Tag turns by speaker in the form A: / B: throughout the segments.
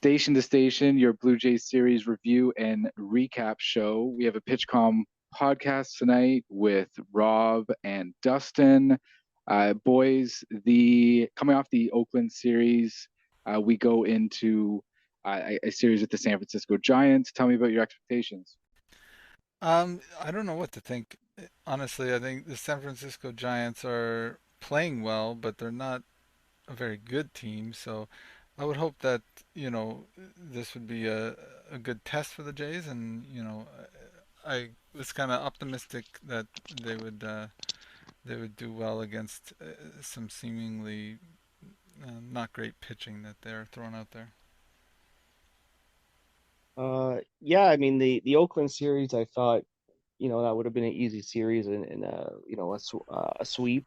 A: Station to Station, your Blue Jays series review and recap show. We have a PitchCom podcast tonight with Rob and Dustin. Boys, the coming off the Oakland series, we go into a series with the San Francisco Giants. Tell me about your expectations.
B: I don't know what to think. Honestly, I think the San Francisco Giants are playing well, but they're not a very good team. So I would hope that, this would be a good test for the Jays, and I was kind of optimistic that they would do well against some seemingly not great pitching that they're throwing out there.
C: Yeah, I mean the Oakland series, I thought, that would have been an easy series and a sweep.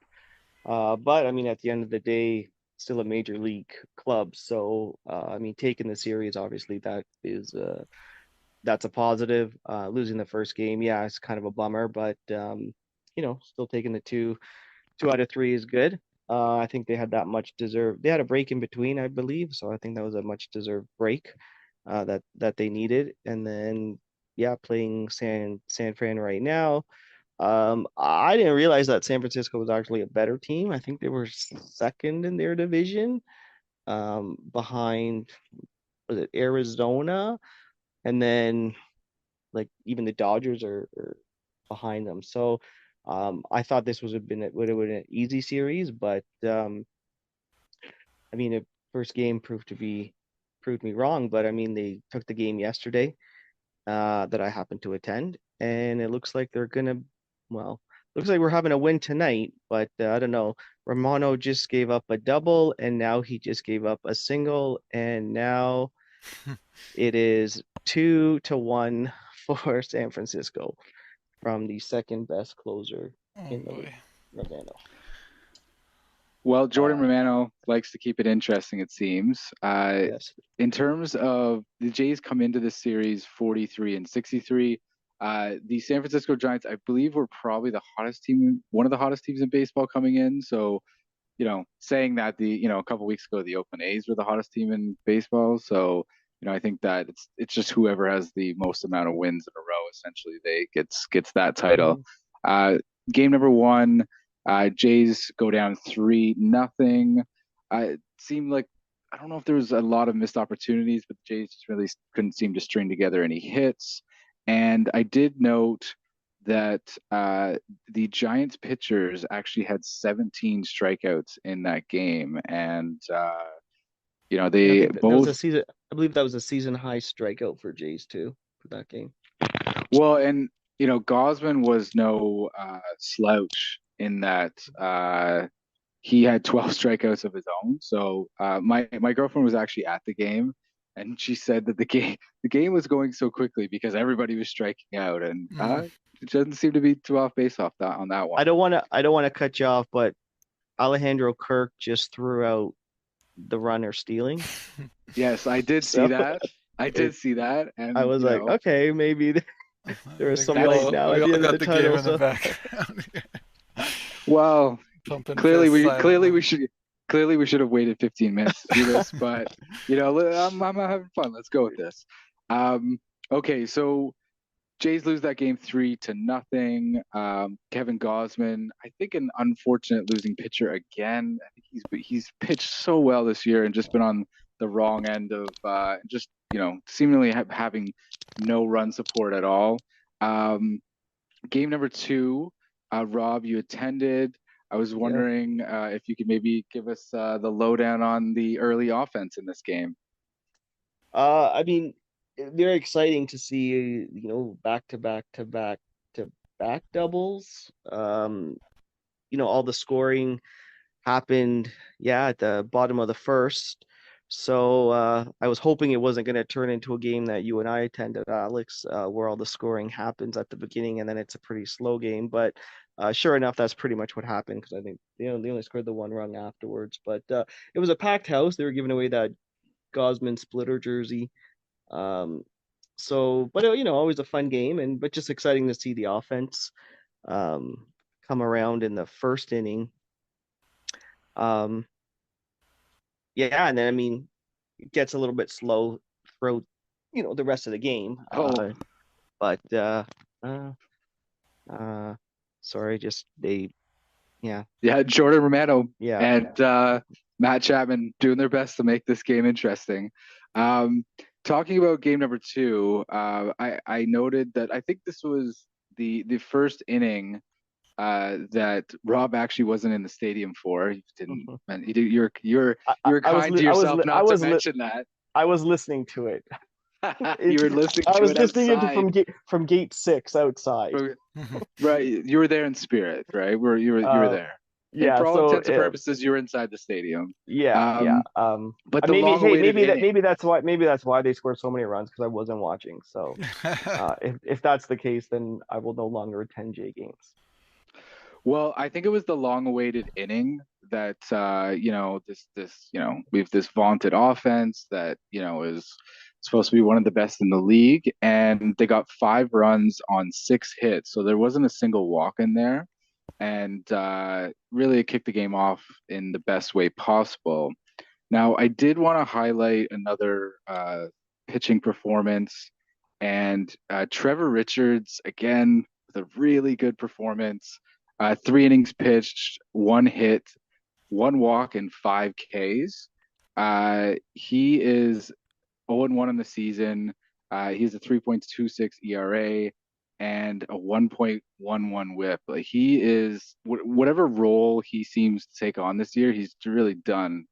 C: But I mean, at the end of the day, still a major league club. So I mean, taking the series, obviously that's a positive. Losing the first game, yeah, it's kind of a bummer, but still taking the two out of three is good. I think they had that much deserved. They had a break in between, I believe, so I think that was a much deserved break that they needed. And then yeah, playing San Fran right now. I didn't realize that San Francisco was actually a better team. I think they were second in their division, behind, was it Arizona, and then like even the Dodgers are behind them. So I thought this would have been an easy series, but I mean, the first game proved me wrong. But I mean, they took the game yesterday that I happened to attend, and it looks like they're gonna, well, looks like we're having a win tonight, but I don't know. Romano just gave up a double, and now he just gave up a single, and now it is 2-1 for San Francisco from the second best closer
B: Oh
C: in the league,
B: boy.
C: Romano.
A: Well, Jordan
C: Uh,
A: Romano likes to keep it interesting, it seems.
C: yes.
A: In terms of the Jays come into this series 43 and 63. The San Francisco Giants, I believe, were probably the hottest team, one of the hottest teams in baseball coming in. So, saying that a couple weeks ago, the Oakland A's were the hottest team in baseball. So, I think that it's just whoever has the most amount of wins in a row, essentially, they gets that title.
C: Mhm.
A: Uh, Game number one, Jays go down 3-0. It seemed like I don't know if there was a lot of missed opportunities, but the Jays just really couldn't seem to string together any hits. And I did note that the Giants pitchers actually had 17 strikeouts in that game, and
C: Yeah, I
A: they
C: think that was a
A: both
C: season. I believe that was a season high strikeout for Jays too for that game.
A: well, and Gosman was no slouch in that he had 12 strikeouts of his own. So my girlfriend was actually at the game, and she said that the game was going so quickly because everybody was striking out, and
B: Mm.
A: it doesn't seem to be too off base off that on that one.
C: I don't want to cut you off, but Alejandro Kirk just threw out the runner stealing.
A: Yes, I did see
C: So
A: that. I
C: it,
A: did see that,
C: I
A: and
C: was like, okay, maybe there
B: I
C: is
B: think
C: some
B: we
C: light
A: that's
B: all
C: now
B: we
C: at the
B: all
C: end of
B: got
C: the
B: the game
C: tunnel.
B: in the
C: So
B: background,
A: well,
B: pumping
A: clearly
B: fist
A: we should have waited 15 minutes to do this, but I'm having fun. Let's go with this. Um, okay, so Jays lose that game 3-0. Kevin Gosman, I think an unfortunate losing pitcher again. I think he's pitched so well this year and just been on the wrong end of just seemingly having no run support at all. Um, Game number two, Rob, you attended. I was
C: yeah.
A: wondering if you could maybe give us the lowdown on the early offense in this game.
C: I mean, very exciting to see, back to back to back to back doubles. All the scoring happened, yeah, at the bottom of the first. So I was hoping it wasn't going to turn into a game that you and I attended, Alex, where all the scoring happens at the beginning and then it's a pretty slow game. But sure enough, that's pretty much what happened because I think they only scored the one run afterwards. But it was a packed house. They were giving away that Gosman splitter jersey. Um, so, but always a fun game, and but just exciting to see the offense um, come around in the first inning. Um, yeah, and then I mean, gets a little bit slow throughout, the rest of the game.
A: Oh,
C: But sorry, just yeah,
A: Jordan Romano
C: yeah.
A: and Matt Chapman doing their best to make this game interesting. Talking about game number two, I noted that I think this was the first inning that Rob actually wasn't in the stadium for. He didn't.
C: Mhm.
A: And you're
C: I,
A: you're
C: I was
A: kind
C: li-
A: to
C: I was
A: yourself
C: li- I
A: not to
C: was li-
A: mention that.
C: I was listening to it.
A: You were listening
C: I
A: to
C: was
A: it
C: listening into
A: outside.
C: from gate 6 outside.
A: Right, you were there in spirit, right? You were
C: Uh,
A: there. And
C: yeah.
A: for all
C: So
A: intents and purposes, you were inside the stadium.
C: yeah.
A: But the
C: Hey,
A: long-awaited inning.
C: maybe that's why they scored so many runs, because I wasn't watching. So if that's the case, then I will no longer attend J games.
A: Well, I think it was the long-awaited inning that we've this vaunted offense that is supposed to be one of the best in the league, and they got 5 runs on 6 hits, so there wasn't a single walk in there, and really it kicked the game off in the best way possible. Now, I did want to highlight another pitching performance, and Trevor Richards again with a really good performance. 3 innings pitched, 1 hit, 1 walk, and 5 Ks. He is 0-1 in the season. He has a 3.26 ERA and a 1.11 WHIP. Like he is whatever role he seems to take on this year, he's really done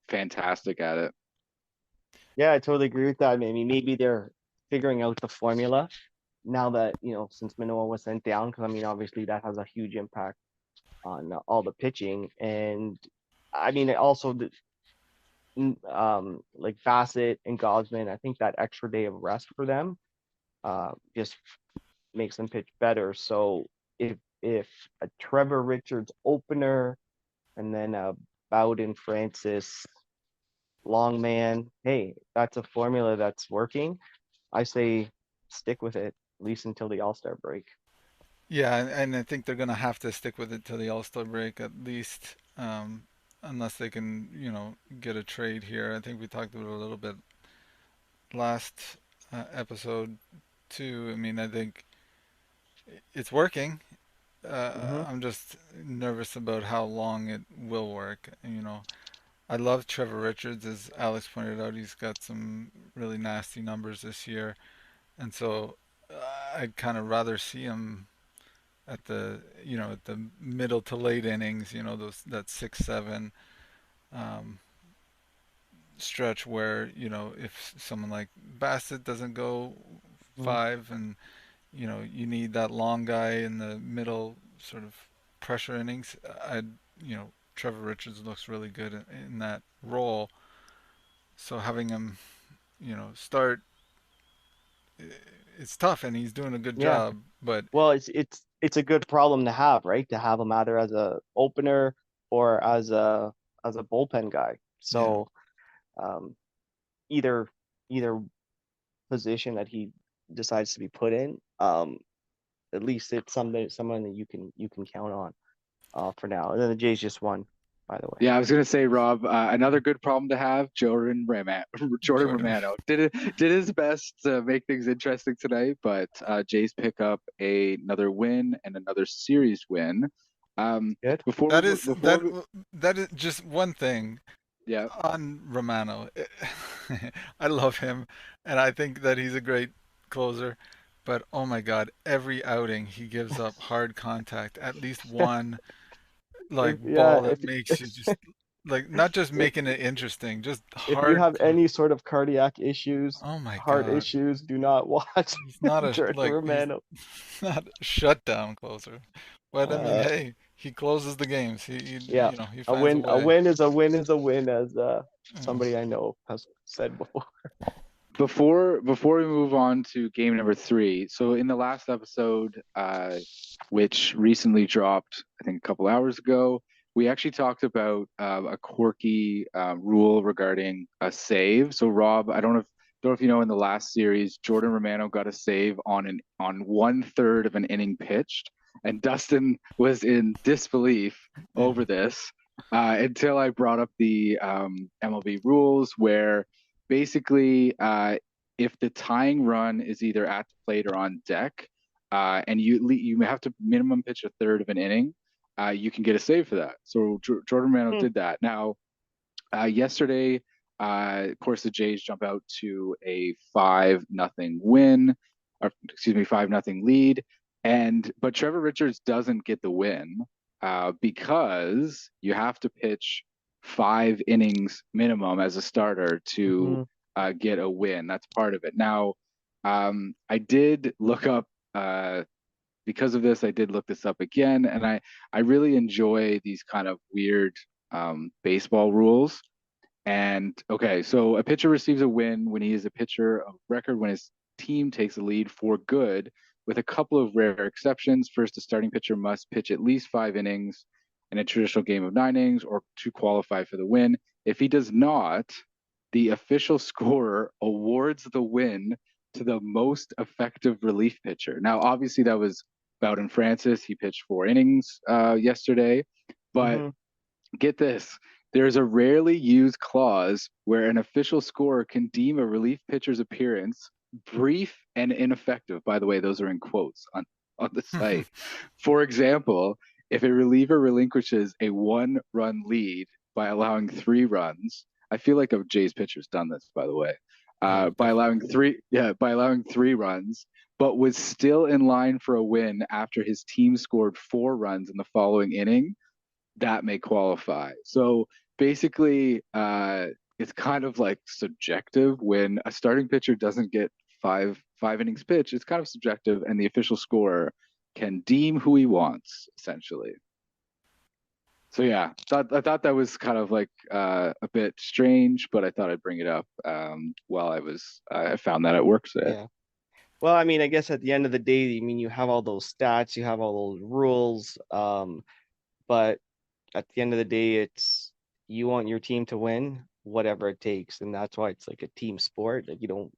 A: fantastic at it.
C: Yeah, I totally agree with that. I mean, maybe they're figuring out the formula now that, since Manoa was sent down, because I mean, obviously that has a huge impact on all the pitching. And I mean, it also, like Bassett and Gosman, I think that extra day of rest for them just makes them pitch better. So if a Trevor Richards opener and then a Bowden Francis Longman, hey, that's a formula that's working. I say stick with it at least until the All-Star break.
B: Yeah, and I think they're gonna have to stick with it till the All-Star break at least, unless they can, get a trade here. I think we talked about it a little bit last episode too. I mean, I think it's working.
C: Mm-hmm.
B: I'm just nervous about how long it will work. I love Trevor Richards, as Alex pointed out. He's got some really nasty numbers this year, and so I'd kind of rather see him at the middle to late innings. That 6-7 um, stretch where if someone like Bassett doesn't go
C: Mm-hmm.
B: 5, and you need that long guy in the middle sort of pressure innings. Trevor Richards looks really good in that role. So having him, start, it's tough, and he's doing a good
C: Yeah.
B: job. But
C: Well, it's a good problem to have, right? To have him either as a opener or as a bullpen guy.
B: yeah,
C: So either either position that he decides to be put in, at least it's someone that you can count on for now. And then the Jays just won, by the way.
A: Yeah, I was gonna say, Rob, another good problem to have. Jordan
B: Jordan.
A: Romano did his best to make things interesting tonight, but Jays pick up another win and another series win.
C: Good.
A: Before
B: That
A: we,
B: is
A: before
B: that
A: we,
B: that is just one thing
A: yeah,
B: on Romano. I love him, and I think that he's a great closer. But oh my God, every outing he gives up hard contact, at least one
C: If
B: like
C: yeah,
B: ball that makes you just like not just
C: if
B: making it interesting, just
C: if you
B: hard.
C: have any sort of cardiac issues,
B: Oh my
C: heart
B: God,
C: issues, do not watch
B: he's not a
C: Jordan
B: like he's
C: Romano.
B: not a shutdown closer. But I mean,
C: Uh,
B: hey, he closes the games.
C: yeah,
B: He
C: a
B: finds a
C: win, a
B: way.
C: win is a win is a win, as
B: Mm.
C: somebody I know has said before.
A: before we move on to game number three. So in the last episode, which recently dropped, I think a couple hours ago, we actually talked about a quirky rule regarding a save. So Rob, I don't know if you know, in the last series, Jordan Romano got a save on 1/3 of an inning pitched, and Dustin was in disbelief
B: Yeah.
A: over this. until I brought up the MLB rules, where basically, if the tying run is either at the plate or on deck, and you have to minimum pitch a third of an inning, you can get a save for that. So Jordan Romano
C: Hmm.
A: did that. Now, yesterday, of course, the Jays jump out to a 5-0 win, or excuse me, 5-0 lead, and but Trevor Richards doesn't get the win because you have to pitch 5 innings minimum as a starter to
C: Hmm.
A: get a win. That's part of it. Now, I did look up. Because of this, I did look this up again, and I really enjoy these kind of weird baseball rules. And okay, so a pitcher receives a win when he is a pitcher of record when his team takes a lead for good, with a couple of rare exceptions. First, a starting pitcher must pitch at least 5 innings in a traditional game of 9 innings or to qualify for the win. If he does not, the official scorer awards the win to the most effective relief pitcher. Now, obviously, that was Bowden Francis. He pitched 4 innings yesterday, but
C: Hmm.
A: get this. There's a rarely used clause where an official scorer can deem a relief pitcher's appearance brief and ineffective. By the way, those are in quotes on the site. For example, if a reliever relinquishes a 1 run lead by allowing 3 runs, I feel like a Jays pitcher's done this, by the way.
B: Yeah,
A: By allowing
B: definitely.
A: three, yeah, by allowing 3 runs, but was still in line for a win after his team scored 4 runs in the following inning, that may qualify. So basically, it's kind of like subjective when a starting pitcher doesn't get five innings pitch. It's kind of subjective, and the official scorer can deem who he wants essentially. So yeah, I thought that was kind of like a bit strange, but I thought I'd bring it up while I found that at work today.
C: Yeah. Well, I mean, I guess at the end of the day, I mean, you have all those stats, you have all those rules, but at the end of the day, it's you want your team to win, whatever it takes, and that's why it's like a team sport. Like you don't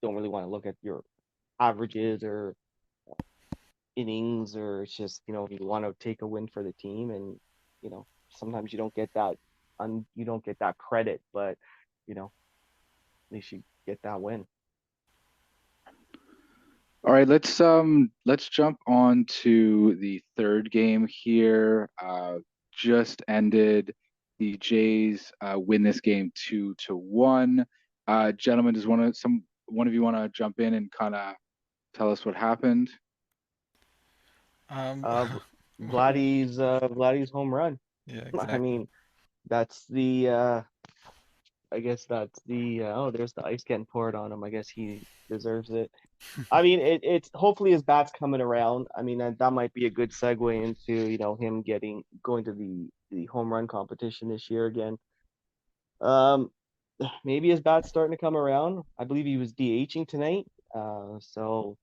C: really want to look at your averages or innings, or it's just you want to take a win for the team, and sometimes you don't get that credit, but you know at least you get that win.
A: All right, let's jump on to the third game here. Just ended. The Jays win this game 2-1. Gentlemen, does one of you want to jump in and kind of tell us what happened?
B: Um,
C: Uh, Vladdy's home run.
B: yeah,
C: I
B: exactly.
C: mean, that's the I guess that's the oh, there's the ice getting poured on him. I guess he deserves it. I mean, it's hopefully his bat's coming around. I mean, that might be a good segue into him getting going to the home run competition this year again. Um, maybe his bat's starting to come around. I believe he was DHing tonight. So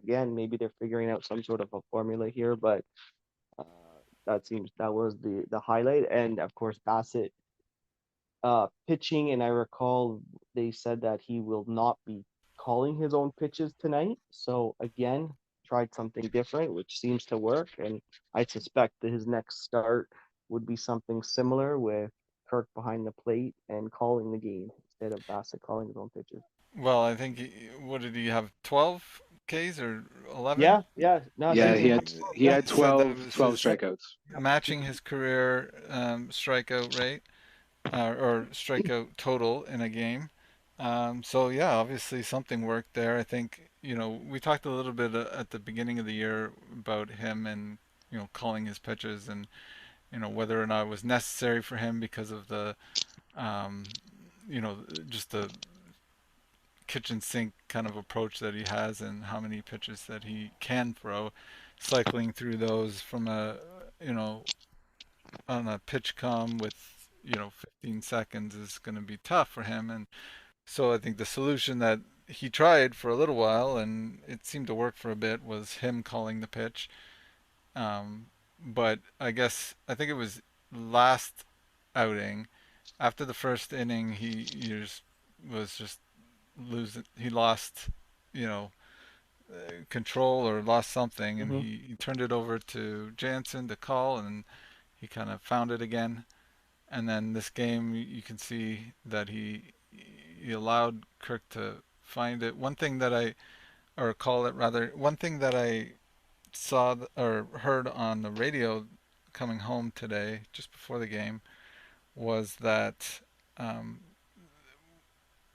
C: again, maybe they're figuring out some sort of a formula here, but uh, that was the highlight, and of course Bassett pitching, and I recall they said that he will not be calling his own pitches tonight. So again, tried something different, which seems to work, and I suspect that his next start would be something similar with Kirk behind the plate and calling the game instead of Bassett calling his own pitches.
B: Well, I think what did he have? 12 Ks or 11?
C: Yeah, yeah. No, I
A: Yeah,
C: think
B: Yeah,
C: he had
A: he
C: yeah.
A: had
B: he said that it
A: 12,
B: was
A: 12
B: his
A: strikeouts.
B: matching his career strikeout rate or strikeout total in a game. So yeah, obviously something worked there. I think we talked a little bit at the beginning of the year about him and calling his pitches and whether or not it was necessary for him because of the um, just the kitchen sink kind of approach that he has and how many pitches that he can throw, cycling through those from a you know on a pitch come with 15 seconds is going to be tough for him. And so I think the solution that he tried for a little while and it seemed to work for a bit was him calling the pitch. um, but I think it was last outing after the first inning he just was just losing. He lost, you know, control or lost something, and
C: Hmm.
B: he turned it over to Jansen to call, and he kind of found it again. And then this game, you can see that he allowed Kirk to find it. One thing that I, or call it rather, one thing that I saw or heard on the radio coming home today, just before the game, was that um,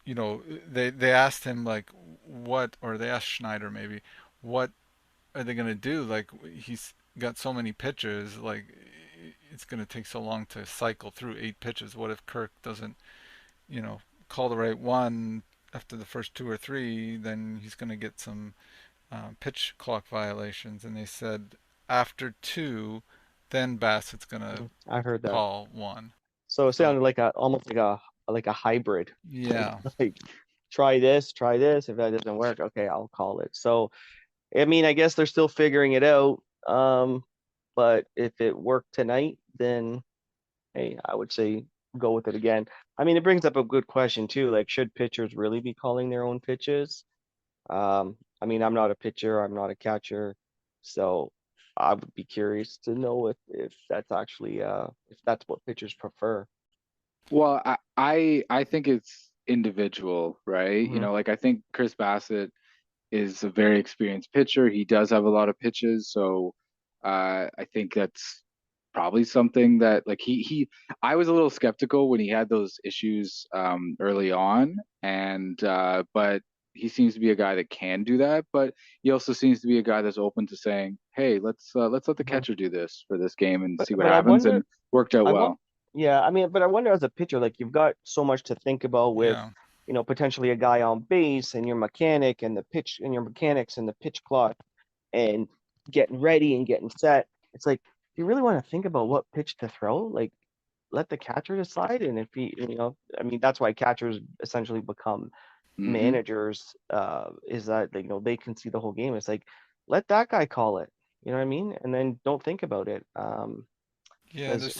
B: they asked him like what, or they asked Schneider maybe, what are they gonna do? Like he's got so many pitches, like it's gonna take so long to cycle through 8 pitches. What if Kirk doesn't, you know, call the right one after the first two or three? Then he's gonna get some pitch clock violations. And they said after two, then Bassett's gonna
C: I heard that.
B: call one.
C: So it
B: So
C: sounded like almost like a hybrid.
B: yeah,
C: Like try this, try this. If that doesn't work, okay, I'll call it. So I mean, I guess they're still figuring it out. But if it worked tonight, then hey, I would say go with it again. I mean, it brings up a good question too. Like, should pitchers really be calling their own pitches? I mean, I'm not a pitcher, I'm not a catcher, so I would be curious to know if that's actually if that's what pitchers prefer.
A: Well, I think it's individual, right?
C: Hmm.
A: Like I think Chris Bassett is a very experienced pitcher. He does have a lot of pitches, so I think that's probably something that like he I was a little skeptical when he had those issues early on, and but he seems to be a guy that can do that. But he also seems to be a guy that's open to saying, "Hey, let's let the
C: Hmm.
A: catcher do this for this game and see what
C: But I
A: happens,"
C: wonder,
A: and worked out
C: I want,
A: well.
C: yeah, I mean, but I wonder as a pitcher, like you've got so much to think about with,
B: yeah.
C: potentially a guy on base and your mechanic and the pitch and your mechanics and the pitch clock and getting ready and getting set. It's like, do you really want to think about what pitch to throw? Like, let the catcher decide. And if he, I mean, that's why catchers essentially become
A: Hmm.
C: managers, is that, they can see the whole game. It's like, let that guy call it. You know what I mean? And then don't think about it.
B: Yeah,
C: Because,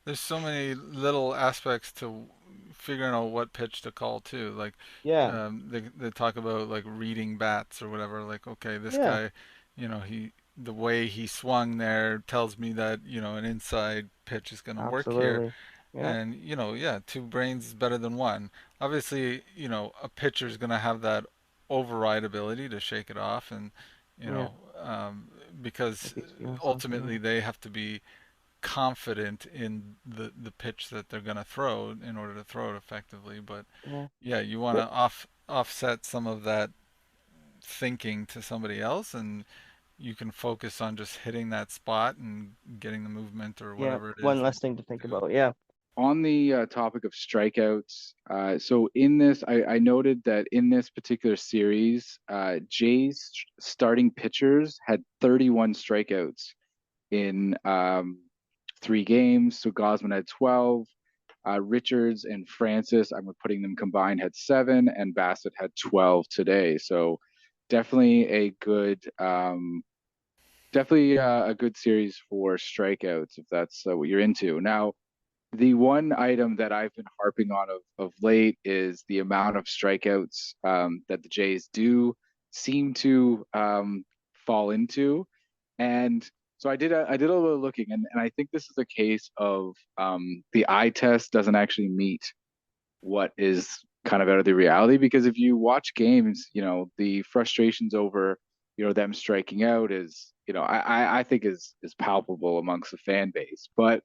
B: there's so many little aspects to figuring out what pitch to call too. Like
C: yeah,
B: they talk about like reading bats or whatever. Like okay, this
C: yeah,
B: guy, he the way he swung there tells me that an inside pitch is going to work here.
C: absolutely. Yeah,
B: And yeah, two brains is better than one. Obviously, a pitcher is going to have that override ability to shake it off, and you
C: yeah.
B: know because
C: If he's feeling something,
B: ultimately they have to be confident in the pitch that they're going to throw in order to throw it effectively. But
C: yeah.
B: yeah, you want
C: But
B: to offset some of that thinking to somebody else, and you can focus on just hitting that spot and getting the movement or
C: yeah,
B: whatever it is
C: one
B: that
C: less thing to
B: you
C: think
B: do.
C: about. Yeah.
A: On the topic of strikeouts, so in this, I noted that in this particular series, Jay's starting pitchers had 31 strikeouts in 3 games. So Gosman had 12. Richards and Francis, I'm putting them combined, had 7, and Bassett had 12 today. So definitely a good series for strikeouts if that's what you're into. Now, the one item that I've been harping on of late is the amount of strikeouts that the Jays do seem to fall into. And so I did a little looking, and I think this is a case of the eye test doesn't actually meet what is kind of out of the reality, because if you watch games, the frustrations over them striking out is I think is palpable amongst the fan base. But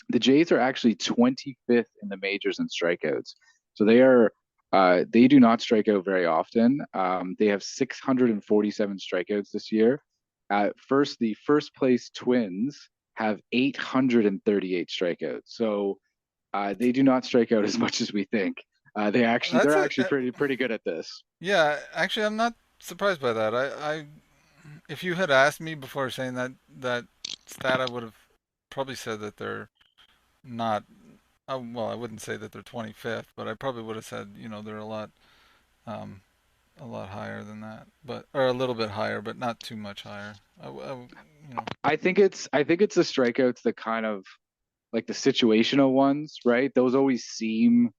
A: the Jays are actually 25th in the majors in strikeouts. So they do not strike out very often. They have 647 strikeouts this year. The first place Twins have 838 strikeouts. So they do not strike out as much as we think. They're
B: That's a
A: actually pretty good at this.
B: Yeah. Actually, I'm not surprised by that. I if you had asked me before saying that stat, I would have probably said that they're not. Well, I wouldn't say that they're 25th, but I probably would have said they're um, a lot higher than that, but or a little bit higher, but not too much higher. You know,
A: I think it's the strikeouts that kind of like the situational ones, right? Those always seem,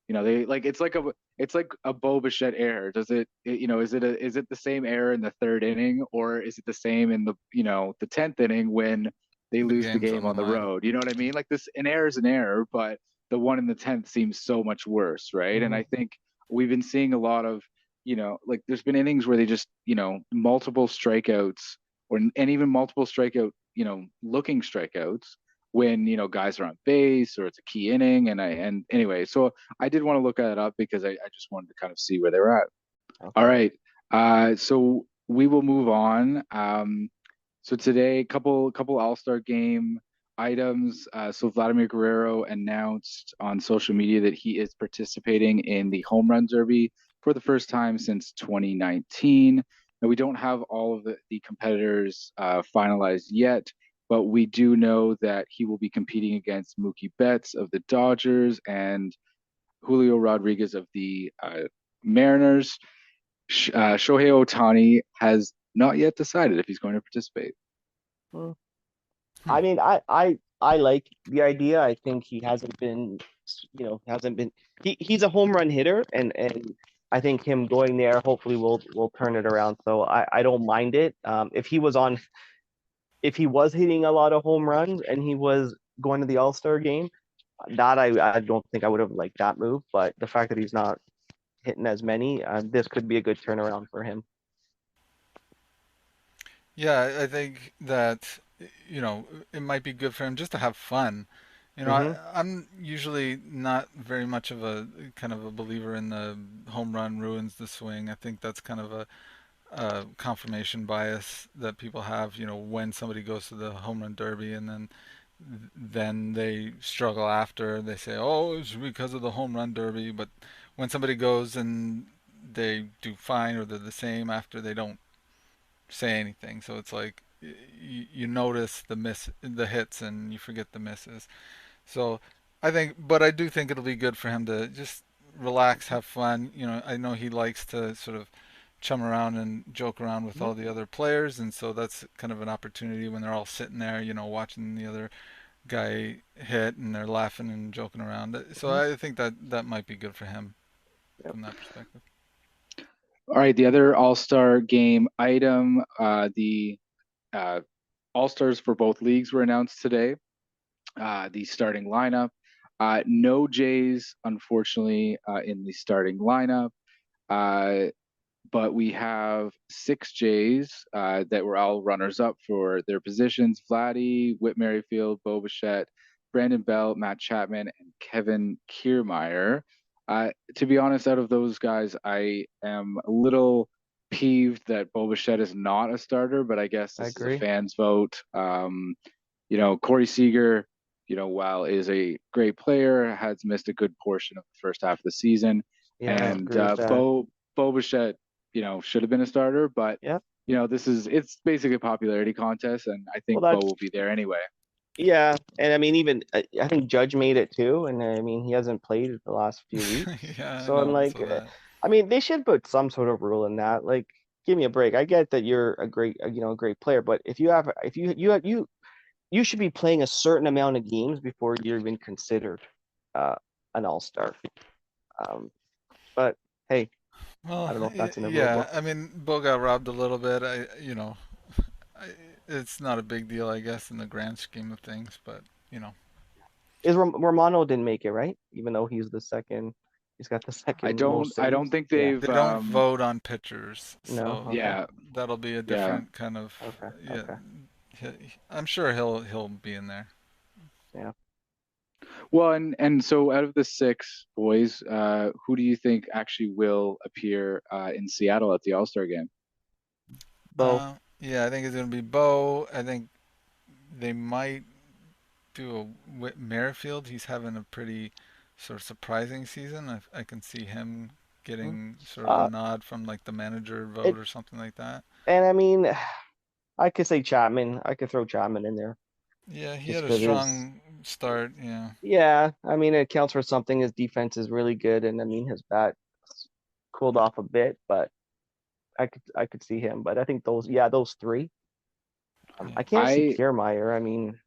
A: they like it's like a Bo Bichette error. Does is it the same error in the third inning, or is it the same in the 10th inning when they
B: The
A: lose the
B: game's
A: game
B: on the
A: on the
B: line.
A: road. You know what I mean? Like this, an error is an error, but the one in the 10th seems so much worse, right? And I think we've been seeing a lot of, like there's been innings where they just, multiple strikeouts and even multiple strikeout, looking strikeouts when, guys are on base or it's a key inning. And anyway, so I did want to look that up because I just wanted to kind of see where they were at.
C: Okay.
A: All right. So we will move on. So today, couple All-Star game items. So Vladimir Guerrero announced on social media that he is participating in the Home Run Derby for the first time since 2019. Now, we don't have all of the competitors finalized yet, but we do know that he will be competing against Mookie Betts of the Dodgers and Julio Rodriguez of the Mariners. Shohei Ohtani has not yet decided if he's going to participate.
C: I mean, I like the idea. I think he hasn't been, he's a home run hitter, and I think him going there hopefully will turn it around. So I don't mind it. If he was hitting a lot of home runs and he was going to the All-Star game, that I don't think I would have liked that move. But the fact that he's not hitting as many, this could be a good turnaround for him.
B: Yeah, I think that it might be good for him just to have fun. I'm usually not very much of a kind of a believer in the home run ruins the swing. I think that's kind of a confirmation bias that people have. When somebody goes to the home run derby and then they struggle after. They say, "Oh, it's because of the home run derby." But when somebody goes and they do fine or they're the same after, they don't say anything. So it's like you notice the hits, and you forget the misses. So but I do think it'll be good for him to just relax, have fun. I know he likes to sort of chum around and joke around with all the other players, and so that's kind of an opportunity when they're all sitting there, watching the other guy hit, and they're laughing and joking around. So I think that might be good for him from that perspective.
A: All right, the other All-Star game item, the All-Stars for both leagues were announced today. The starting lineup. No Jays, unfortunately, in the starting lineup. But we have 6 Jays that were all runners up for their positions: Vladdy, Whit Merrifield, Bo Bichette, Brandon Bell, Matt Chapman, and Kevin Kiermaier. To be honest, out of those guys, I am a little peeved that Bo Bichette is not a starter, but I guess this is a fans vote. Corey Seager, while is a great player, has missed a good portion of the first half of the season.
C: Yeah,
A: And Bo Bichette, should have been a starter, but it's basically a popularity contest, and I think Bo will be there anyway.
C: Yeah, and I mean, even I think Judge made it too, and I mean he hasn't played the last few weeks.
B: Yeah,
C: so I'm like, I mean, they should put some sort of rule in that. Like, give me a break. I get that you're a great player, but if you should be playing a certain amount of games before you're even considered an all-star. But hey,
B: well,
C: I don't know if that's in the rule
B: yeah.
C: book.
B: I mean, Bo got robbed a little bit. It's not a big deal, I guess, in the grand scheme of things. But
C: Romano didn't make it, right? Even though he's the second, he's got the second most
A: I don't
C: saves.
A: think they've.
B: they don't vote on pitchers,
C: No,
B: so
C: okay.
A: Yeah,
B: that'll be a different kind of.
C: Okay.
B: I'm sure he'll be in there.
C: Yeah.
A: Well, and so out of the 6 boys, who do you think actually will appear in Seattle at the All-Star game?
C: Bo.
B: Yeah, I think it's gonna be Bo. I think they might do a Whit Merrifield. He's having a pretty sort of surprising season. I can see him getting sort of a nod from like the manager vote or something like that.
C: And I mean, I could say Chapman. I could throw Chapman in there.
B: Yeah, he had a strong start. Yeah.
C: Yeah, I mean, it counts for something. His defense is really good, and I mean, his bat cooled off a bit, but I could see him. But I think those 3. I can't see Kiermaier. I mean,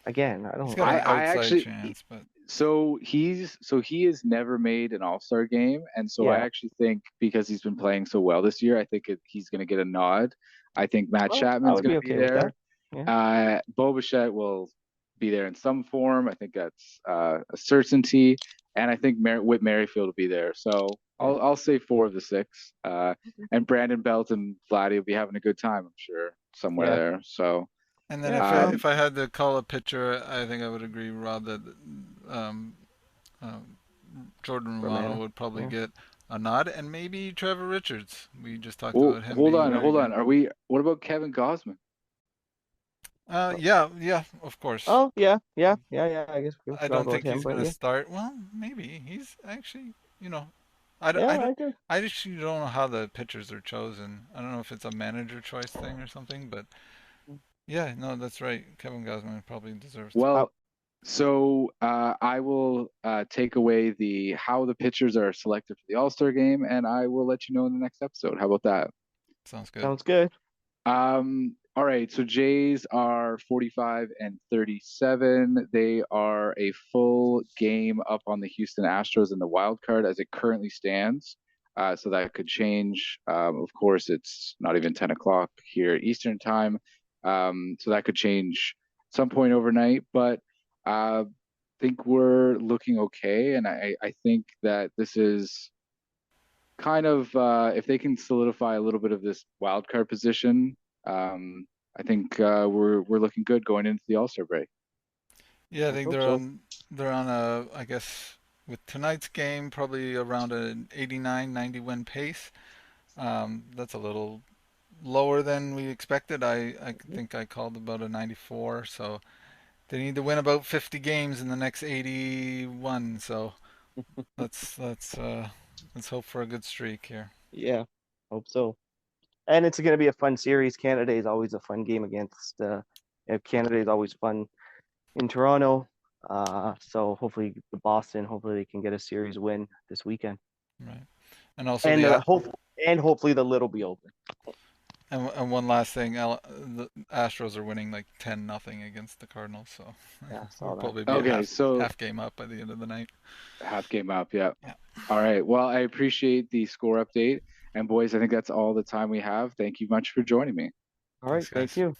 C: again, I don't.
B: He's got an outside chance, but
A: so he has never made an All-Star game, and so I actually think because he's been playing so well this year, I think he's going to get a nod. I think Matt Chapman's going to be there. Bo Bichette will be there in some form. I think that's a certainty. And I think Whit Merrifield will be there. So I'll say 4 of the 6. And Brandon Belt and Vladdy will be having a good time, I'm sure, somewhere there. So.
B: And then if I had to call a pitcher, I think I would agree, Rob, that um, Jordan Romano would probably get a nod, and maybe Trevor Richards. We just talked about him.
A: Hold on. What about Kevin Gosman?
B: Yeah, of course.
C: Oh, yeah. I guess
B: I don't think he's going to start. Well, maybe he's actually, I actually don't know how the pitchers are chosen. I don't know if it's a manager choice thing or something, but yeah, no, that's right. Kevin Gosman probably deserves.
A: Well, so I will take away how the pitchers are selected for the All-Star game, and I will let you know in the next episode. How about that?
B: Sounds good.
C: Sounds good.
A: All right, so Jays are 45 and 37. They are a full game up on the Houston Astros in the wild card as it currently stands. So that could change. Of course, it's not even 10 o'clock here Eastern time. So that could change some point overnight, but I think we're looking okay. And I think that this is kind of, if they can solidify a little bit of this wild card position, I think we're looking good going into the All-Star break.
B: Yeah, I think they're on a, I guess, with tonight's game, probably around an 89-90 win pace. That's a little lower than we expected. I think I called about a 94, so they need to win about 50 games in the next 81. So let's hope for a good streak here.
C: Yeah, hope so. And it's going to be a fun series. Canada is always a fun game against. Canada is always fun in Toronto. So hopefully Boston, hopefully they can get a series win this weekend.
B: Right. And also
C: hopefully the lid will be open.
B: And one last thing, the Astros are winning like 10-0 against the Cardinals, so we'll probably be half game up by the end of the night.
A: Half game up, yeah. All right. Well, I appreciate the score update. And boys, I think that's all the time we have. Thank you much for joining me.
C: All right. Thank you.